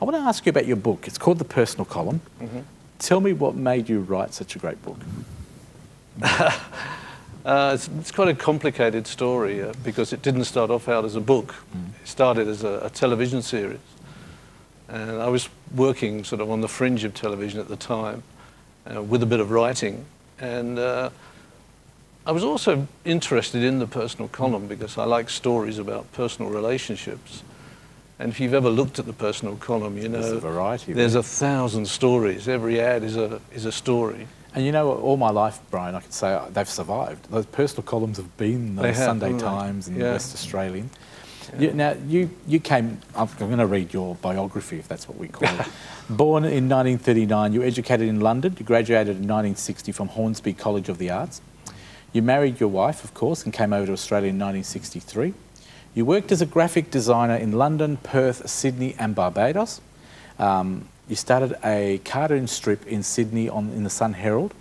I want to ask you about your book. It's called The Personal Column. Tell me what made you write such a great book. It's quite a complicated story because it didn't start off out as a book. It started as a television series. And I was working sort of on the fringe of television at the time with a bit of writing. And I was also interested in the personal column because I like stories about personal relationships. And if you've ever looked at the personal column, you know, there's a variety. There's 1,000 stories. Every ad is a story. And you know, all my life, Brian, I could say they've survived. Those personal columns have been the Sunday Times and the West Australian. Yeah. You came, I'm going to read your biography, if that's what we call it. Born in 1939, you were educated in London. You graduated in 1960 from Hornsby College of the Arts. You married your wife, of course, and came over to Australia in 1963. You worked as a graphic designer in London, Perth, Sydney and Barbados. You started a cartoon strip in Sydney in the Sun Herald,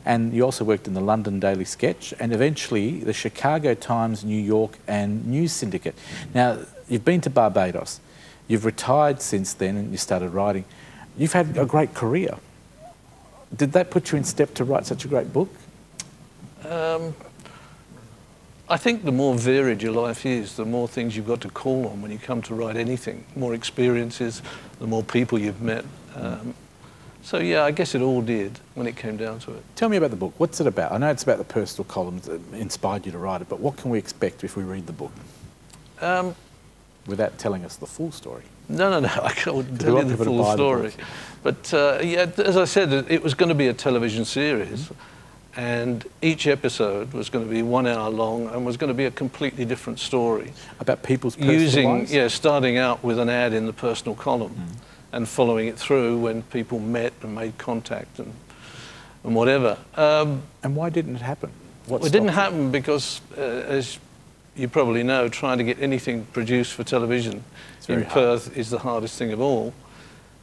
and you also worked in the London Daily Sketch and eventually the Chicago Times, New York and News Syndicate. Now, you've been to Barbados. You've retired since then and you started writing. You've had a great career. Did that put you in step to write such a great book? I think the more varied your life is, the more things you've got to call on when you come to write anything. The more experiences, the more people you've met. So yeah, I guess it all did when it came down to it. Tell me about the book. What's it about? I know it's about the personal columns that inspired you to write it, but what can we expect if we read the book? Without telling us the full story. No, I can't tell you the full story. But yeah, as I said, it was going to be a television series. And each episode was going to be 1 hour long and was going to be a completely different story. About people's personal lives? Yeah, starting out with an ad in the personal column and following it through when people met and made contact and whatever. And why didn't it happen? It didn't happen because, as you probably know, trying to get anything produced for television in Perth is the hardest thing of all.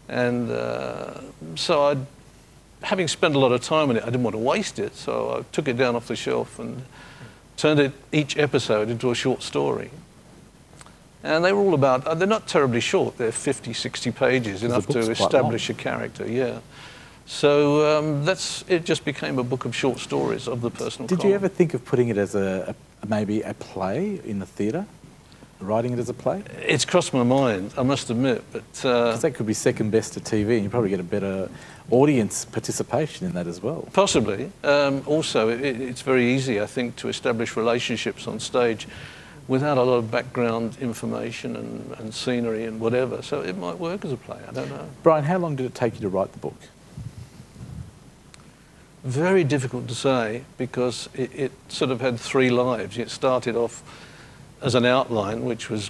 And so having spent a lot of time on it, I didn't want to waste it, so I took it down off the shelf and turned each episode into a short story. And they were all about, they're not terribly short, they're 50, 60 pages, enough to establish a character, yeah. So it just became a book of short stories of the personal column. Did you ever think of putting it as maybe a play in the theatre? Writing it as a play? It's crossed my mind, I must admit, but... Because that could be second best to TV and you probably get a better audience participation in that as well. Possibly. Also, it's very easy, I think, to establish relationships on stage without a lot of background information and scenery and whatever, so it might work as a play, I don't know. Brian, how long did it take you to write the book? Very difficult to say, because it sort of had 3 lives. It started off as an outline, which was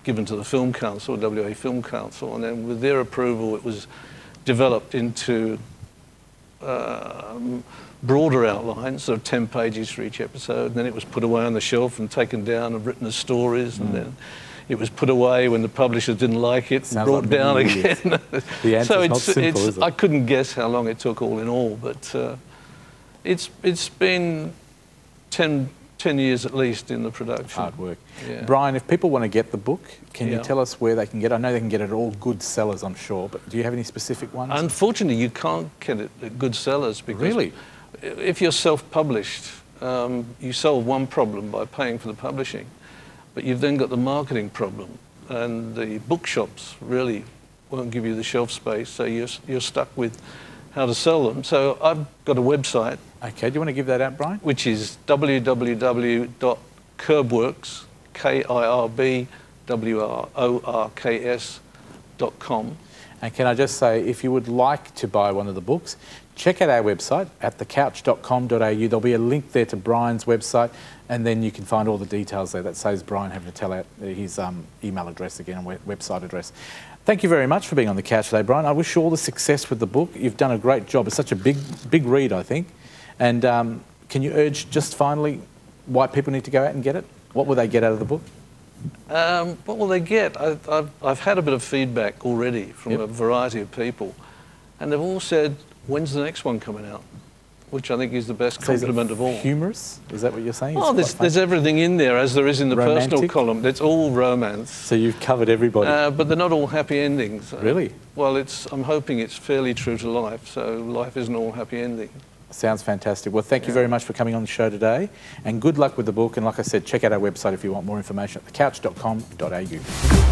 given to the Film Council, WA Film Council, and then with their approval it was developed into broader outlines, sort of 10 pages for each episode, and then it was put away on the shelf and taken down and written as stories, and then it was put away when the publishers didn't like it and brought down again. The answer's not simple, is it? I couldn't guess how long it took all in all, but it's been 10 years at least in the production. Hard work. Yeah. Brian, if people want to get the book, can you tell us where they can get it? I know they can get it at all good sellers, I'm sure, but do you have any specific ones? Unfortunately, you can't get it at good sellers because if you're self-published, you solve one problem by paying for the publishing, but you've then got the marketing problem, and the bookshops really won't give you the shelf space, so you're stuck with how to sell them. So I've got a website. Okay, do you want to give that out, Brian? Which is www.kirbworks, KIRBWORKS.com. And can I just say, if you would like to buy one of the books, check out our website at thecouch.com.au. There'll be a link there to Brian's website, and then you can find all the details there. That saves Brian having to tell out his email address again and website address. Thank you very much for being on the couch today, Brian. I wish you all the success with the book. You've done a great job. It's such a big read, I think. And can you urge, just finally, why people need to go out and get it? What will they get out of the book? What will they get? I've had a bit of feedback already from a variety of people, and they've all said, when's the next one coming out? which I think is the best compliment of all. Humorous? Is that what you're saying? Oh, there's everything in there, as there is in the personal column. It's all romance. So you've covered everybody. But they're not all happy endings. Really? Well, I'm hoping it's fairly true to life, so life isn't all happy ending. Sounds fantastic. Well, thank you very much for coming on the show today, and good luck with the book. And like I said, check out our website if you want more information at thecouch.com.au.